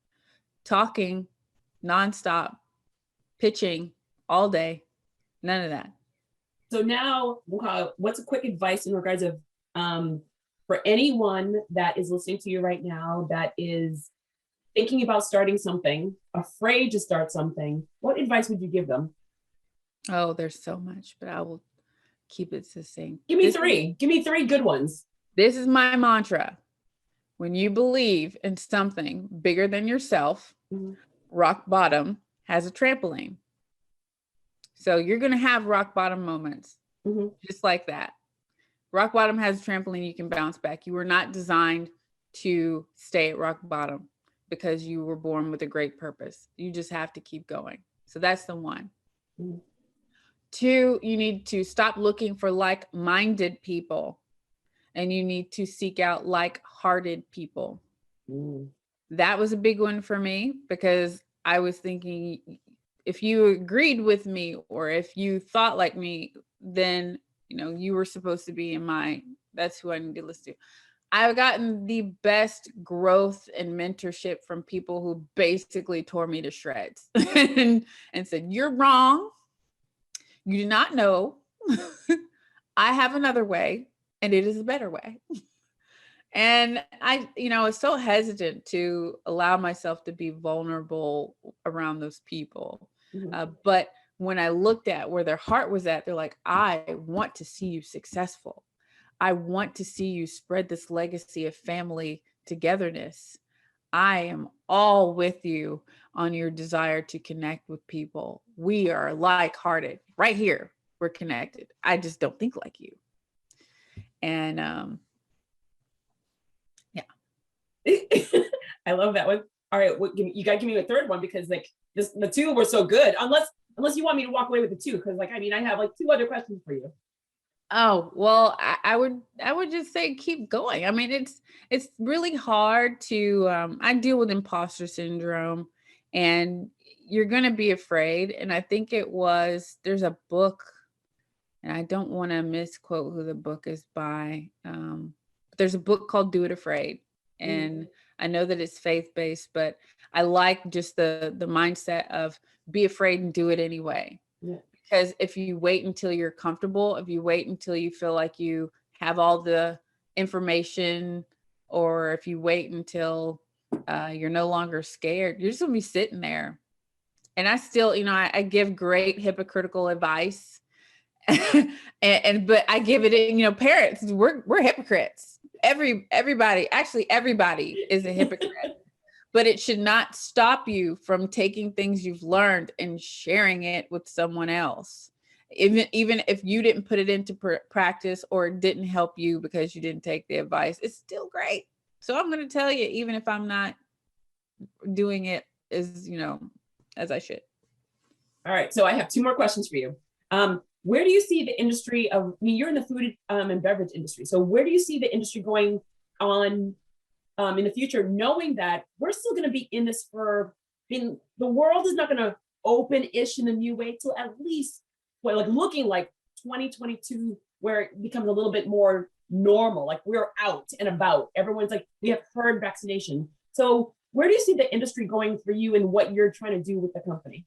talking nonstop, pitching all day, none of that. So now, what's a quick advice in regards of for anyone that is listening to you right now that is thinking about starting something, afraid to start something? What advice would you give them? Oh, there's so much, but I will keep it succinct. Give me three. Give me three good ones. This is my mantra. When you believe in something bigger than yourself, rock bottom has a trampoline. So you're going to have rock bottom moments, just like that. Rock bottom has a trampoline, you can bounce back. You were not designed to stay at rock bottom because you were born with a great purpose. You just have to keep going. So that's the one. 2, you need to stop looking for like-minded people, and you need to seek out like-hearted people. That was a big one for me, because I was thinking, if you agreed with me or if you thought like me, then you were supposed to be that's who I need to listen to. I've gotten the best growth and mentorship from people who basically tore me to shreds and said, you're wrong. You do not know. I have another way, and it is a better way. And I was so hesitant to allow myself to be vulnerable around those people. But when I looked at where their heart was at, they're like, I want to see you successful. I want to see you spread this legacy of family togetherness. I am all with you on your desire to connect with people. We are like-hearted right here. We're connected. I just don't think like you. And I love that one. All right, you got to give me a third one, because the 2 were so good. Unless you want me to walk away with the 2, because I have 2 other questions for you. Oh, well, I would just say keep going. I mean, it's really hard to, I deal with imposter syndrome, and you're going to be afraid. And I think there's a book, and I don't want to misquote who the book is by. But there's a book called Do It Afraid. And I know that it's faith-based, but I like just the mindset of be afraid and do it anyway. Because if you wait until you're comfortable, if you wait until you feel like you have all the information, or if you wait until you're no longer scared, you're just gonna be sitting there. And I still, I give great hypocritical advice, but I give it in, parents, we're hypocrites. Everybody is a hypocrite. But it should not stop you from taking things you've learned and sharing it with someone else. Even if you didn't put it into practice, or it didn't help you because you didn't take the advice, it's still great. So I'm going to tell you, even if I'm not doing it as I should. All right. So I have 2 more questions for you. Where do you see the industry of, you're in the food and beverage industry. So where do you see the industry going on in the future, knowing that we're still going to be in this the world is not going to open-ish in a new way till at least looking like 2022, where it becomes a little bit more normal. Like, we're out and about. Everyone's we have herd vaccination. So where do you see the industry going for you, and what you're trying to do with the company?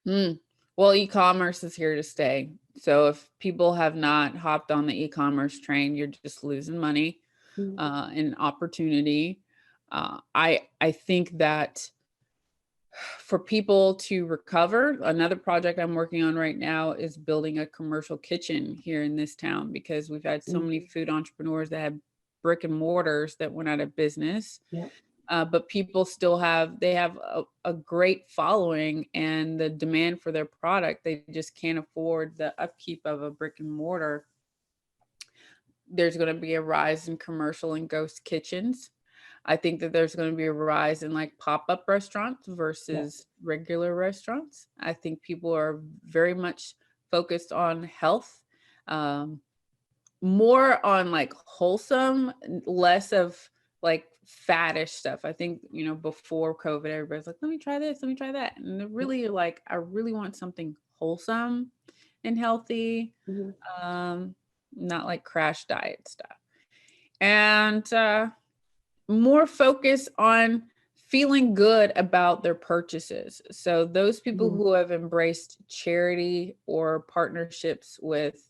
Well, e-commerce is here to stay. So if people have not hopped on the e-commerce train, you're just losing money. And opportunity. I think that for people to recover. Another project I'm working on right now is building a commercial kitchen here in this town, because we've had so many food entrepreneurs that have brick and mortars that went out of business. Yeah. But people still have a great following and the demand for their product. They just can't afford the upkeep of a brick and mortar. There's going to be a rise in commercial and ghost kitchens. I think that there's going to be a rise in like pop-up restaurants versus regular restaurants. I think people are very much focused on health, more on like wholesome, less of like faddish stuff. I think, before COVID, everybody's like, let me try this, let me try that. And they're really like, I really want something wholesome and healthy, not like crash diet stuff. And more focus on feeling good about their purchases. So those people who have embraced charity or partnerships with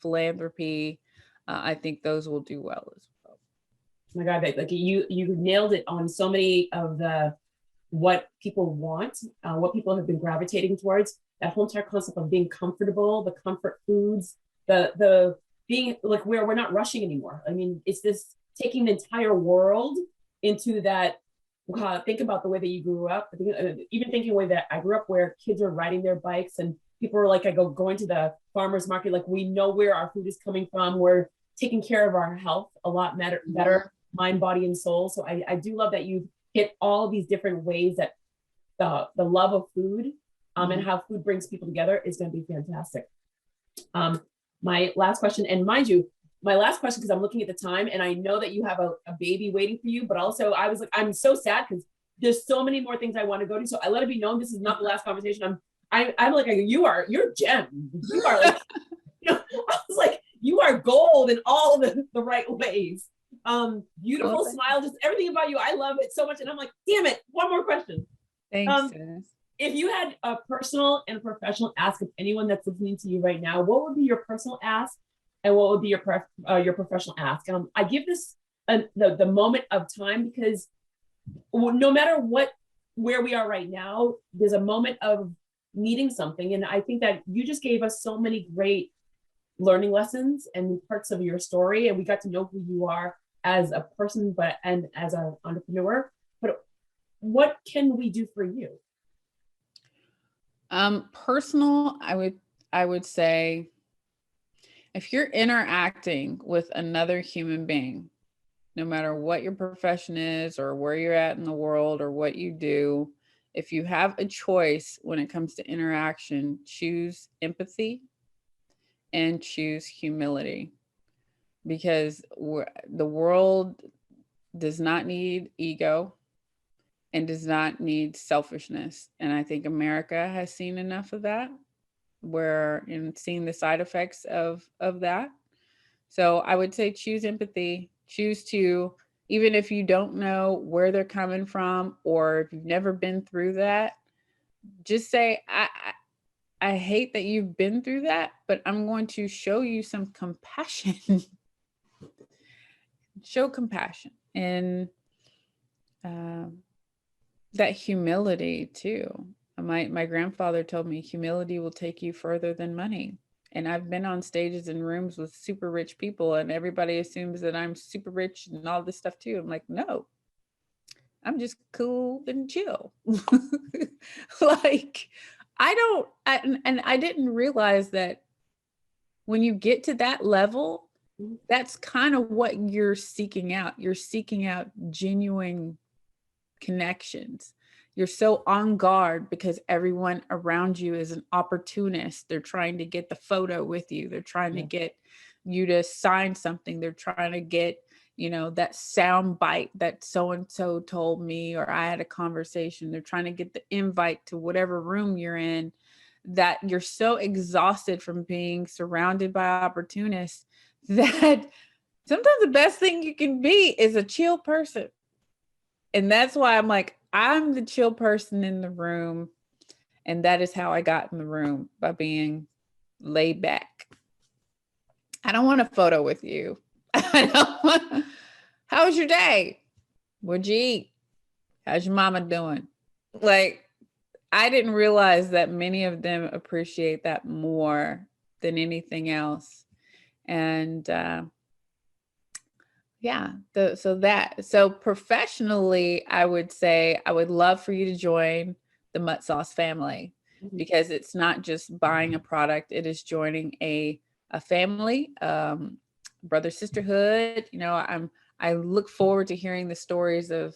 philanthropy, I think those will do well as well. Oh my God, like you nailed it on so many of what people want, what people have been gravitating towards. That whole entire concept of being comfortable, the comfort foods, the being like where we're not rushing anymore. I mean, it's this taking the entire world into that. Think about the way that you grew up. Even thinking the way that I grew up, where kids are riding their bikes and people are like, going to the farmer's market. Like, we know where our food is coming from. We're taking care of our health a lot better, mind, body, and soul. So I do love that you hit all these different ways that the love of food and how food brings people together is going to be fantastic. My last question, and mind you, because I'm looking at the time and I know that you have a baby waiting for you, but also I was like, I'm so sad because there's so many more things I want to go to. So I let it be known this is not the last conversation. I'm like, you're gem. You are like, I was like, you are gold in all the right ways. Beautiful smile, just everything about you. I love it so much. And I'm like, damn it, one more question. Thanks. If you had a personal and professional ask of anyone that's listening to you right now, what would be your personal ask? And what would be your professional ask? I give this the moment of time because no matter where we are right now, there's a moment of needing something. And I think that you just gave us so many great learning lessons and parts of your story. And we got to know who you are as a person, and as an entrepreneur. But what can we do for you? Personal, I would say, if you're interacting with another human being, no matter what your profession is or where you're at in the world or what you do, if you have a choice when it comes to interaction, choose empathy and choose humility, because the world does not need ego and does not need selfishness. And I think America has seen enough of that, and seeing the side effects of that. So I would say choose empathy, choose to, even if you don't know where they're coming from, or if you've never been through that, just say, I hate that you've been through that, but I'm going to show you some compassion. Show compassion and that humility too. My grandfather told me humility will take you further than money. And I've been on stages in rooms with super rich people, and everybody assumes that I'm super rich and all this stuff too. I'm like, no, I'm just cool and chill. Like, I didn't realize that when you get to that level, that's kind of what you're seeking out. You're seeking out genuine connections. You're so on guard because everyone around you is an opportunist. They're trying to get the photo with you. They're trying to get you to sign something. They're trying to get, that sound bite that so-and-so told me, or I had a conversation. They're trying to get the invite to whatever room you're in, that you're so exhausted from being surrounded by opportunists that sometimes the best thing you can be is a chill person. And that's why I'm like, I'm the chill person in the room. And that is how I got in the room, by being laid back. I don't want a photo with you. How was your day? What'd you eat? How's your mama doing? Like, I didn't realize that many of them appreciate that more than anything else. And so professionally, I would say I would love for you to join the Mutt Sauce family, because it's not just buying a product, it is joining a family, brother sisterhood. You know, I look forward to hearing the stories of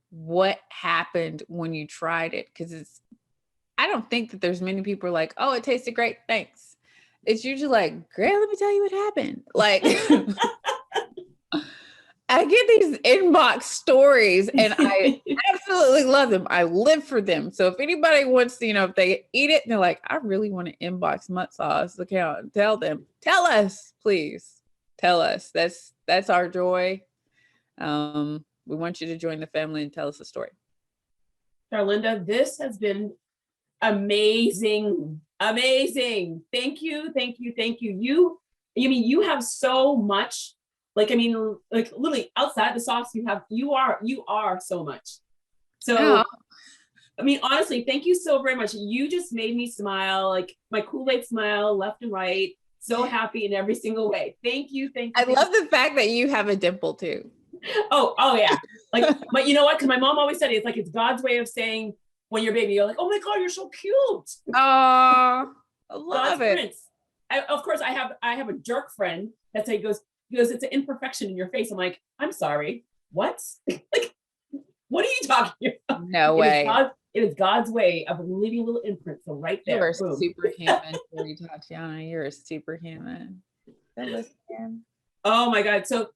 what happened when you tried it, because I don't think that there's many people like, oh, it tasted great, thanks. It's usually like, great, let me tell you what happened. Like, I get these inbox stories and I absolutely love them. I live for them. So if anybody wants to, if they eat it and they're like, I really want to inbox Mutt Sauce account, tell us, please tell us. That's our joy. We want you to join the family and tell us a story. Charlynda, this has been amazing. Thank you. You have so much. Like literally outside the sauce, you are so much. So, Oh. Honestly, thank you so very much. You just made me smile, like my Kool-Aid smile left and right. So happy in every single way. Thank you. I love the fact that you have a dimple too. Oh yeah. Like, but you know what? Because my mom always said it's like, it's God's way of saying when you're a baby, you're like, oh my God, you're so cute. Oh, I love God's it. Prince. Of course, I have a jerk friend that say, he goes, it's an imperfection in your face. I'm like, I'm sorry. What? Like, what are you talking about? No way. It is God's way of leaving a little imprint. So right there. You're a boom. superhuman, Jodi-Tatiana. You're a superhuman. Oh my God. So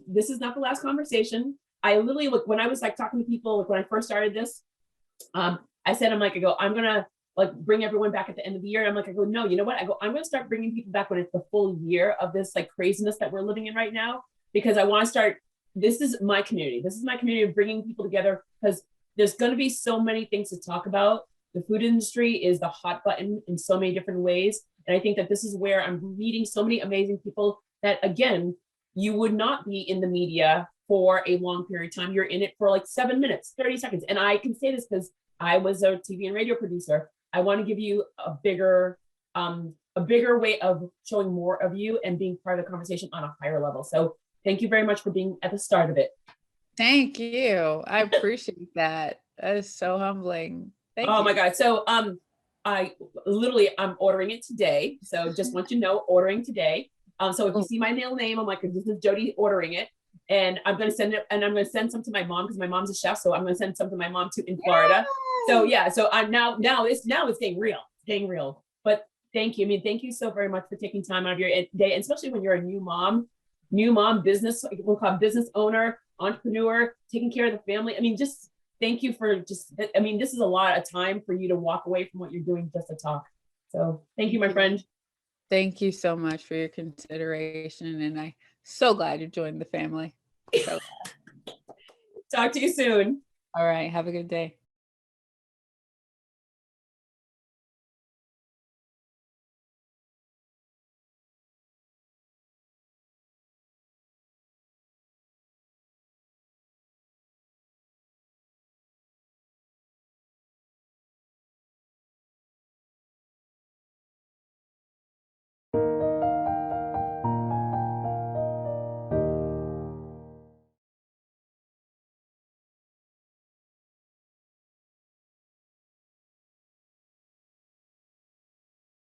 this is not the last conversation. I literally when I was like talking to people, like when I first started this, I said, I'm gonna like bring everyone back at the end of the year. And I go, no, you know what? I'm gonna start bringing people back when it's the full year of this like craziness that we're living in right now, because I want to start, this is my community. This is my community of bringing people together, because there's gonna be so many things to talk about. The food industry is the hot button in so many different ways. And I think that this is where I'm meeting so many amazing people that, again, you would not be in the media for a long period of time. You're in it for like 7 minutes, 30 seconds. And I can say this because I was a TV and radio producer. I want to give you a bigger way of showing more of you and being part of the conversation on a higher level. So thank you very much for being at the start of it. Thank you. I appreciate that. That is so humbling. Thank you. Oh my God. So I'm ordering it today. So just want you to know, ordering today. So if you see my middle name, I'm like, this is Jodi ordering it. And I'm going to send it, and I'm going to send some to my mom, because my mom's a chef. So I'm going to send some to my mom too in Florida. Yay! So yeah, so I'm now it's getting real. It's getting real. But thank you. Thank you so very much for taking time out of your day, especially when you're a new mom business, we'll call business owner, entrepreneur, taking care of the family. Just thank you for this is a lot of time for you to walk away from what you're doing just to talk. So thank you, my friend. Thank you so much for your consideration. And I'm so glad you joined the family. So. Talk to you soon. All right. Have a good day.